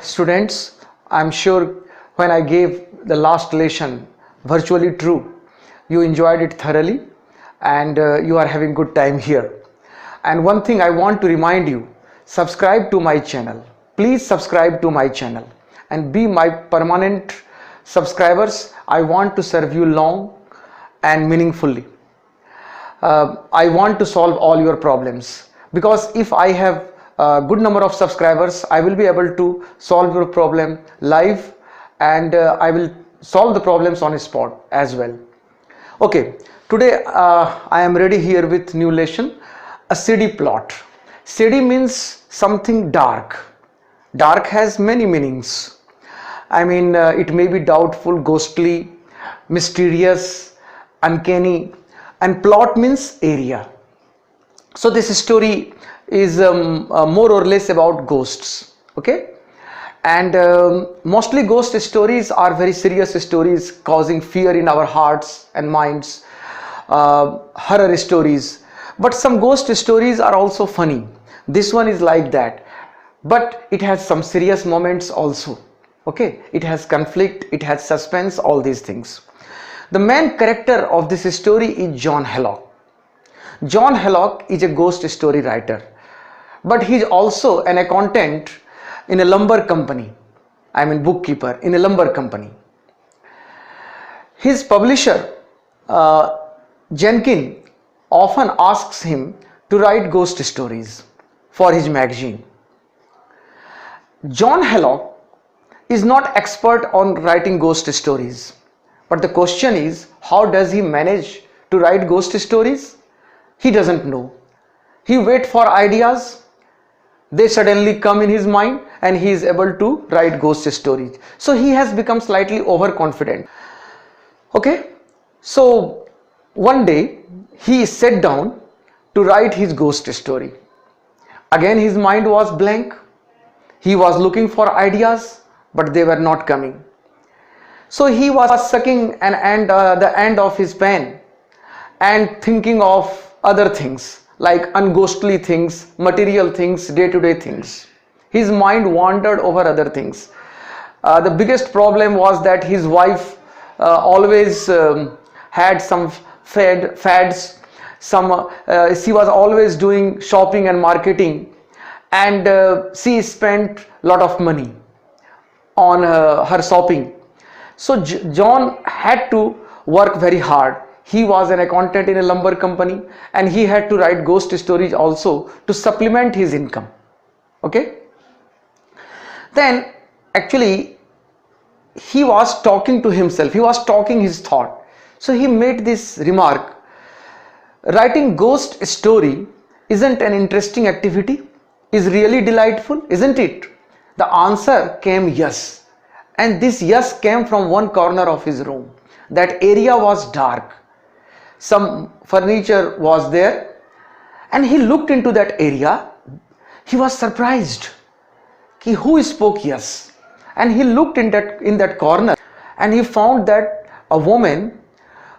students, I'm sure when I gave the last lesson virtually true, you enjoyed it thoroughly and you are having good time here. And one thing I want to remind you, subscribe to my channel. Please subscribe to my channel and be my permanent subscribers. I want to serve you long and meaningfully. I want to solve all your problems, because if I have a good number of subscribers, I will be able to solve your problem live, and I will solve the problems on the spot as well. Okay, today I am ready here with new lesson, a shady plot. Shady means something dark. Dark has many meanings. I mean, it may be doubtful, ghostly, mysterious, uncanny, and plot means area. So this story is more or less about ghosts. Okay, and mostly ghost stories are very serious stories causing fear in our hearts and minds, horror stories. But some ghost stories are also funny. This one is like that, but it has some serious moments also. Okay, it has conflict, it has suspense, all these things. The main character of this story is John Hallock. John Hallock is a ghost story writer, but he is also an accountant in a lumber company. I mean, bookkeeper in a lumber company. His publisher Jenkins often asks him to write ghost stories for his magazine. John Hallock is not expert on writing ghost stories, but the question is, how does he manage to write ghost stories? He doesn't know. He waits for ideas, they suddenly come in his mind, and he is able to write ghost stories. So he has become slightly overconfident. Okay, so one day he sat down to write his ghost story. Again his mind was blank. He was looking for ideas, but they were not coming. So he was sucking the end of his pen and thinking of other things, like unghostly things, material things, day-to-day things. His mind wandered over other things. The biggest problem was that his wife always had some fads. She was always doing shopping and marketing, and she spent a lot of money on her shopping. So John had to work very hard. He was an accountant in a lumber company, and he had to write ghost stories also to supplement his income. Okay, then actually he was talking to himself, he was talking his thought. So he made this remark: writing ghost story isn't an interesting activity, is really delightful, isn't it? The answer came yes. And this yes came from one corner of his room. That area was dark. Some furniture was there, and he looked into that area. He was surprised. Who spoke yes? And he looked in that corner, and he found that a woman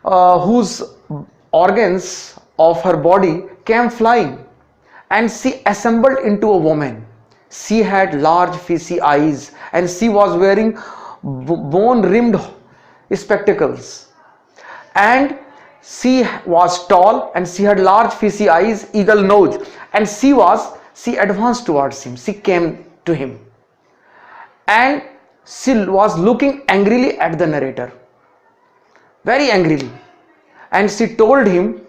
whose organs of her body came flying, and she assembled into a woman. She had large fishy eyes, and she was wearing bone-rimmed spectacles, and she was tall, and she had large fishy eyes, eagle nose, and she advanced towards him. She came to him, and she was looking angrily at the narrator, very angrily, and she told him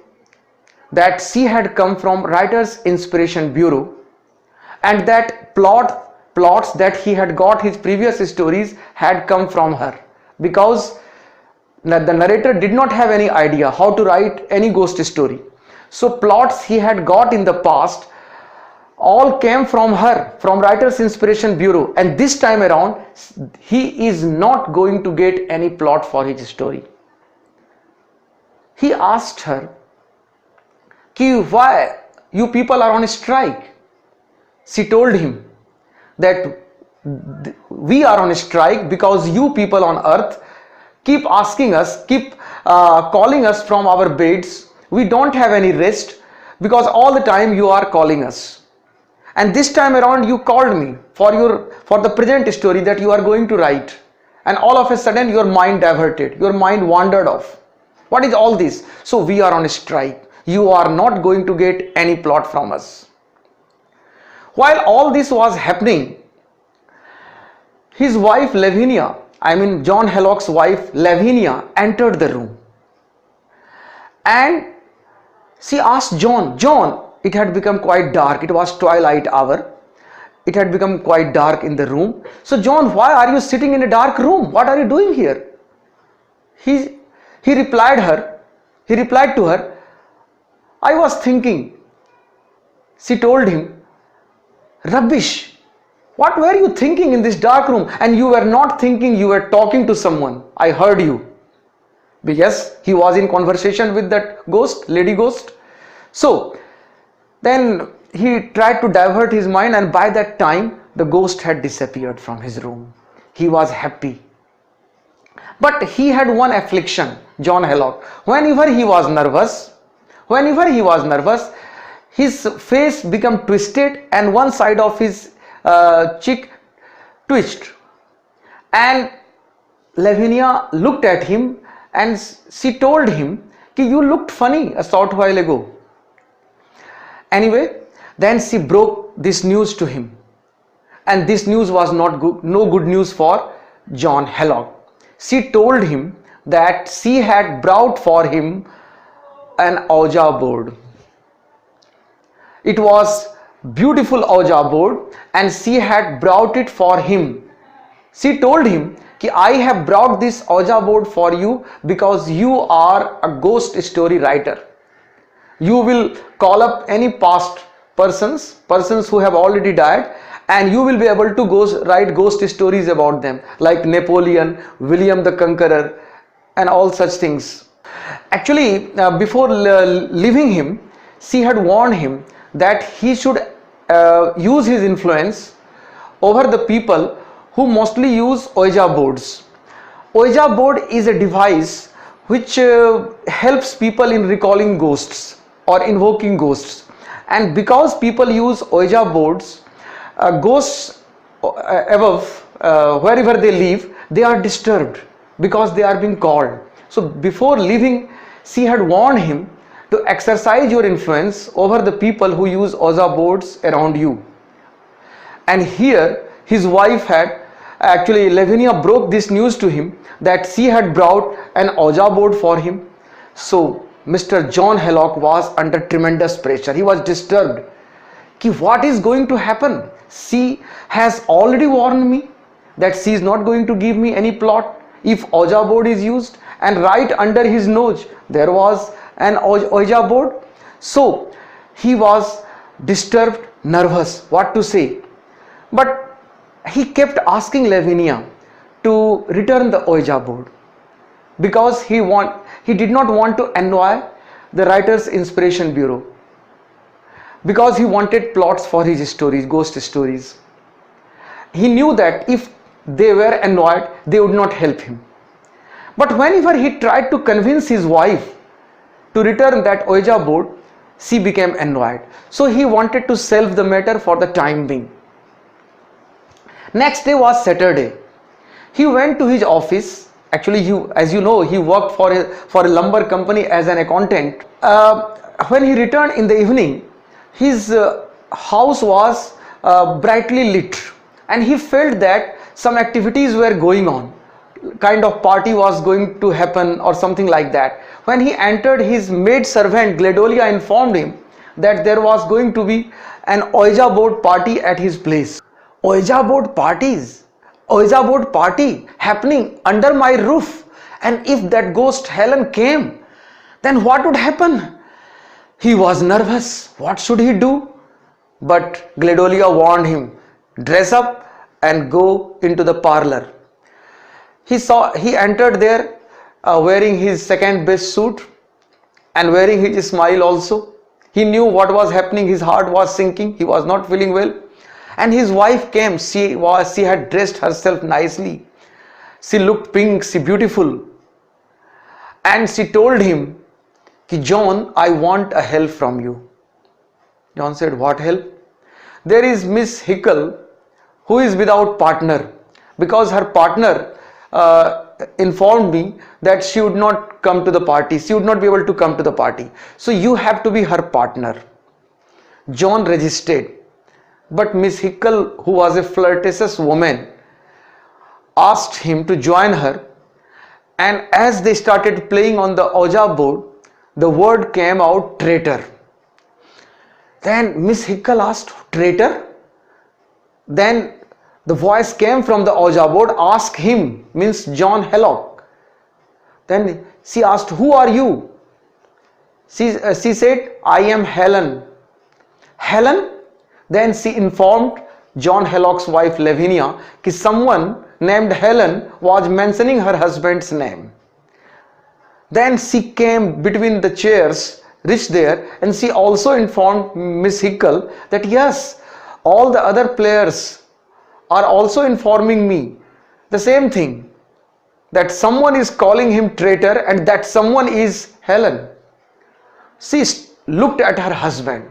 that she had come from Writers Inspiration Bureau, and that plots that he had got his previous stories had come from her, because the narrator did not have any idea how to write any ghost story. So plots he had got in the past all came from her, from Writers Inspiration Bureau, and this time around he is not going to get any plot for his story. He asked her, why you people are on strike? She told him that we are on strike because you people on earth keep asking us, keep calling us from our beds. We don't have any rest because all the time you are calling us. And this time around you called me for the present story that you are going to write, and all of a sudden your mind diverted, your mind wandered off. What is all this? So we are on a strike. You are not going to get any plot from us. While all this was happening, his wife Lavinia, John Hellock's wife Lavinia, entered the room. And she asked John, it had become quite dark. It was twilight hour. It had become quite dark in the room. So John, why are you sitting in a dark room? What are you doing here? He replied to her, I was thinking. She told him, rubbish. What were you thinking in this dark room? And you were not thinking, you were talking to someone. I heard you. Yes, he was in conversation with that ghost, lady ghost. So then he tried to divert his mind, and by that time the ghost had disappeared from his room. He was happy. But he had one affliction, John Hellock. Whenever he was nervous, his face became twisted and one side of his cheek twitched. And Lavinia looked at him and she told him, you looked funny a short while ago. Anyway, then she broke this news to him, and this news was no good news for John Hellock. She told him that she had brought for him an Ouija board. It was beautiful Ouija board, and she had brought it for him. She told him, I have brought this Ouija board for you because you are a ghost story writer. You will call up any past persons who have already died, and you will be able to write ghost stories about them, like Napoleon, William the Conqueror, and all such things. Actually, before leaving him, she had warned him that he should use his influence over the people who mostly use Ouija boards. Ouija board is a device which helps people in recalling ghosts or invoking ghosts. And because people use Ouija boards, ghosts above, wherever they live, they are disturbed because they are being called. So before leaving, she had warned him to exercise your influence over the people who use Ouija boards around you. And here his wife Lavinia broke this news to him that she had brought an Ouija board for him. So Mr. John Hellock was under tremendous pressure. He was disturbed. What is going to happen? She has already warned me that she is not going to give me any plot if Ouija board is used, and right under his nose there was an Ouija board. So he was disturbed, nervous, what to say. But he kept asking Lavinia to return the Ouija board because he did not want to annoy the Writers' Inspiration Bureau, because he wanted plots for his stories, ghost stories. He knew that if they were annoyed, they would not help him. But whenever he tried to convince his wife to return that Ouija board, she became annoyed. So he wanted to shelve the matter for the time being. Next day was Saturday. He went to his office. Actually, as you know, he worked for a lumber company as an accountant. When he returned in the evening, his house was brightly lit, and he felt that some activities were going on. Kind of party was going to happen or something like that. When he entered, his maid servant Gladolia informed him that there was going to be an Ouija board party at his place. Ouija board party happening under my roof, and if that ghost Helen came, then what would happen? He was nervous. What should he do? But Gladolia warned him, dress up and go into the parlor. He entered there wearing his second best suit and wearing his smile also. He knew what was happening. His heart was sinking. He was not feeling well. And his wife came. She had dressed herself nicely. She looked pink, she beautiful. And she told him, John, I want a help from you. John said, what help? there is Miss Hickle who is without partner, because her partner informed me that she would not come to the party, she would not be able to come to the party, so you have to be her partner. John resisted, but Miss Hickle, who was a flirtatious woman, asked him to join her, and as they started playing on the Ouija board, the word came out, traitor. Then Miss Hickle asked, traitor? Then the voice came from the Ouija board, ask him, means John Hellock. Then she asked, who are you? She said, I am Helen. Helen? Then she informed John Hellock's wife Lavinia that someone named Helen was mentioning her husband's name. Then she came between the chairs, reached there, and she also informed Miss Hickle that yes, all the other players are also informing me the same thing, that someone is calling him traitor and that someone is Helen. She looked at her husband,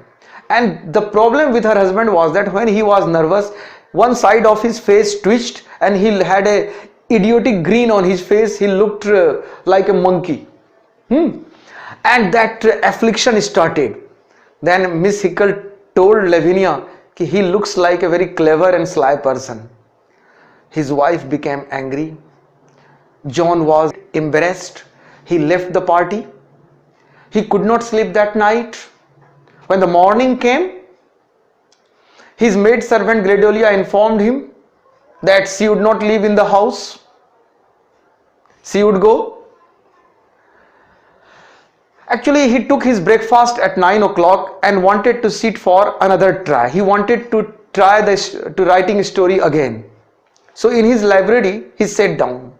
and the problem with her husband was that when he was nervous, one side of his face twitched and he had a idiotic grin on his face. He looked like a monkey. And that affliction started. Then Miss Hickle told Lavinia that he looks like a very clever and sly person. His wife became angry. John was embarrassed. He left the party. He could not sleep that night. When the morning came, his maid servant Gredolia informed him that she would not live in the house. She would go. Actually, he took his breakfast at 9 o'clock and wanted to sit for another try. He wanted to try to writing a story again. So in his library, he sat down.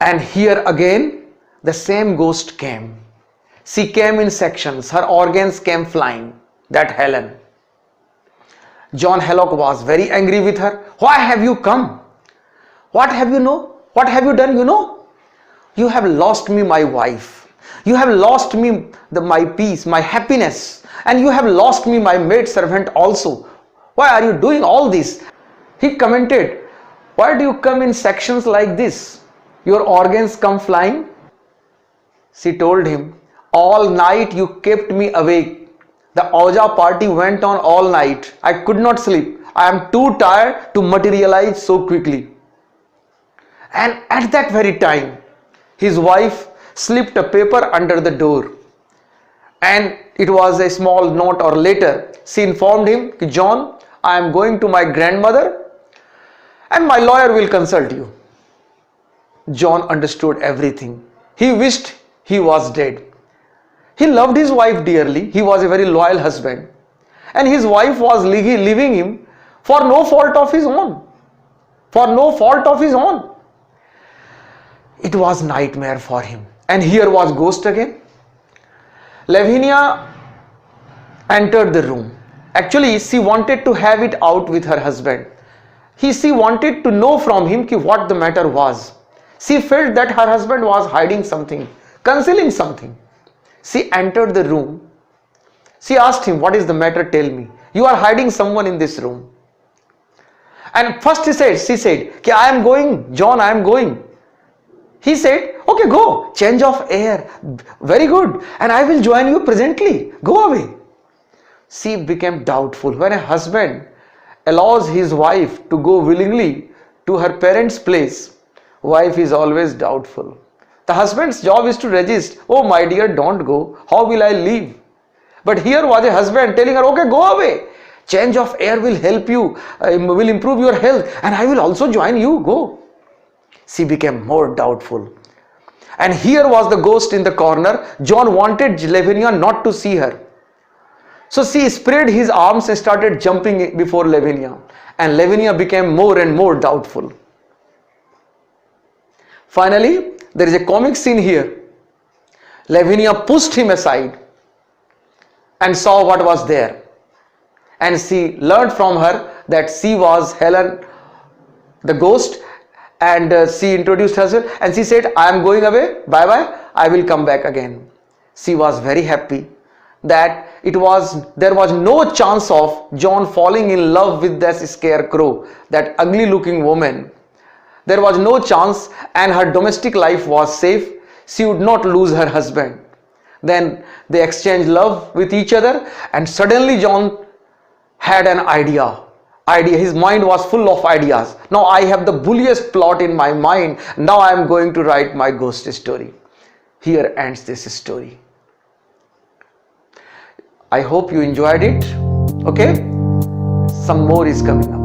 And here again, the same ghost came. She came in sections. Her organs came flying. That Helen. John Hellock was very angry with her. Why have you come? What have you know? What have you done? You know? You have lost me, my wife. You have lost me my peace, my happiness. And you have lost me, my maid servant also. Why are you doing all this? He commented, why do you come in sections like this? Your organs come flying? She told him, all night you kept me awake. The Ouija party went on all night. I could not sleep. I am too tired to materialize so quickly. And at that very time, his wife slipped a paper under the door. And it was a small note or letter. She informed him, John, I am going to my grandmother and my lawyer will consult you. John understood everything. He wished he was dead. He loved his wife dearly. He was a very loyal husband. And his wife was leaving him for no fault of his own. For no fault of his own. It was nightmare for him. And here was ghost again. Lavinia entered the room. Actually, she wanted to have it out with her husband. She wanted to know from him what the matter was. She felt that her husband was hiding something, concealing something. She entered the room. She asked him, what is the matter? Tell me. You are hiding someone in this room. And first she said, I am going, John, I am going. He said, okay, go, change of air. Very good. And I will join you presently. Go away. She became doubtful. When a husband allows his wife to go willingly to her parents' place, wife is always doubtful. The husband's job is to resist. Oh my dear, don't go. How will I leave? But here was a husband telling her, okay, go away. Change of air will help you, will improve your health, and I will also join you. Go. She became more doubtful. And here was the ghost in the corner. John wanted Lavinia not to see her. So she spread his arms and started jumping before Lavinia. And Lavinia became more and more doubtful. Finally, there is a comic scene here. Lavinia pushed him aside and saw what was there. And she learned from her that she was Helen, the ghost, and she introduced herself and she said, I am going away, bye bye, I will come back again. She was very happy that there was no chance of John falling in love with this scarecrow, that ugly looking woman. There was no chance, and her domestic life was safe. She would not lose her husband. Then they exchanged love with each other, and suddenly John had an idea. His mind was full of ideas. Now I have the bulliest plot in my mind. Now I am going to write my ghost story. Here ends this story. I hope you enjoyed it. Okay, some more is coming up.